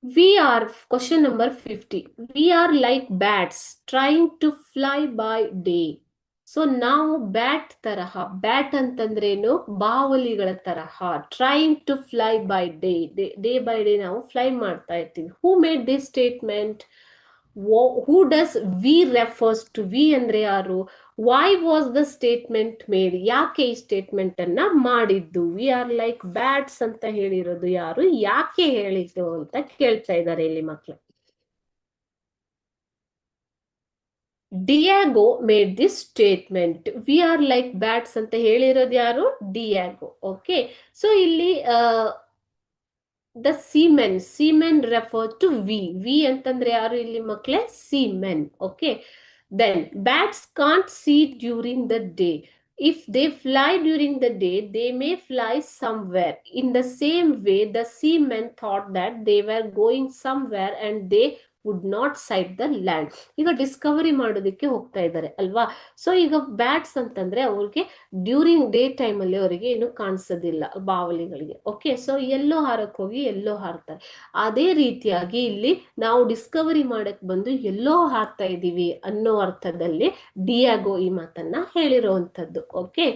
Question number 50. We are like bats trying to fly by day. So ನಾವು bat ತರಹ, bat ಅಂತಂದ್ರೇನು, ಬಾವಲಿಗಳ ತರಹ, trying to fly by day, day by day ನಾವು fly ಮಾಡ್ತಾ ಇರ್ತೀವಿ. Who made this statement? Who does we refers to? We ಅಂದ್ರೆ ಯಾರು? Why was the statement made? ಯಾಕೆ ಈ ಸ್ಟೇಟ್ಮೆಂಟ್ ಅನ್ನ ಮಾಡಿದ್ದು? ವಿ ಆರ್ ಲೈಕ್ ಬ್ಯಾಟ್ಸ್ ಅಂತ ಹೇಳಿರೋದು ಯಾರು, ಯಾಕೆ ಹೇಳಿದ್ದು ಅಂತ ಕೇಳ್ತಾ ಇದ್ದಾರೆ ಇಲ್ಲಿ ಮಕ್ಳು. Diego made this statement. We are like bats ಅಂತ ಹೇಳಿರೋದು ಯಾರು? ಡಿಯಾಗೋ. ಓಕೆ, ಸೊ ಇಲ್ಲಿ the seamen refer to we ಅಂತಂದ್ರೆ ಯಾರು ಇಲ್ಲಿ ಮಕ್ಳೇ? Seamen. Okay, then bats can't see during the day. If they fly during the day, they may fly somewhere. In the same way, the seamen thought that they were going somewhere and they would not site the land. ಈಗ Discovery ಮಾಡೋದಕ್ಕೆ ಹೋಗ್ತಾ ಇದ್ದಾರೆ ಅಲ್ವಾ. So ಈಗ bats ಅಂತಂದ್ರೆ ಅವ್ರಿಗೆ during day time ಅಲ್ಲಿ ಅವರಿಗೆ ಏನು ಕಾಣಿಸೋದಿಲ್ಲ, ಬಾವಲಿಗಳಿಗೆ. ಓಕೆ, ಸೊ ಎಲ್ಲೋ ಹಾರಕ್ ಹೋಗಿ ಎಲ್ಲೋ ಹಾರ್ತಾರೆ. ಅದೇ ರೀತಿಯಾಗಿ ಇಲ್ಲಿ ನಾವು ಡಿಸ್ಕವರಿ ಮಾಡಕ್ ಬಂದು ಎಲ್ಲೋ ಹಾರ್ತಾ ಇದೀವಿ ಅನ್ನೋ ಅರ್ಥದಲ್ಲಿ ಡಿಯಾಗೋ ಈ ಮಾತನ್ನ ಹೇಳಿರುವಂತದ್ದು. ಓಕೆ,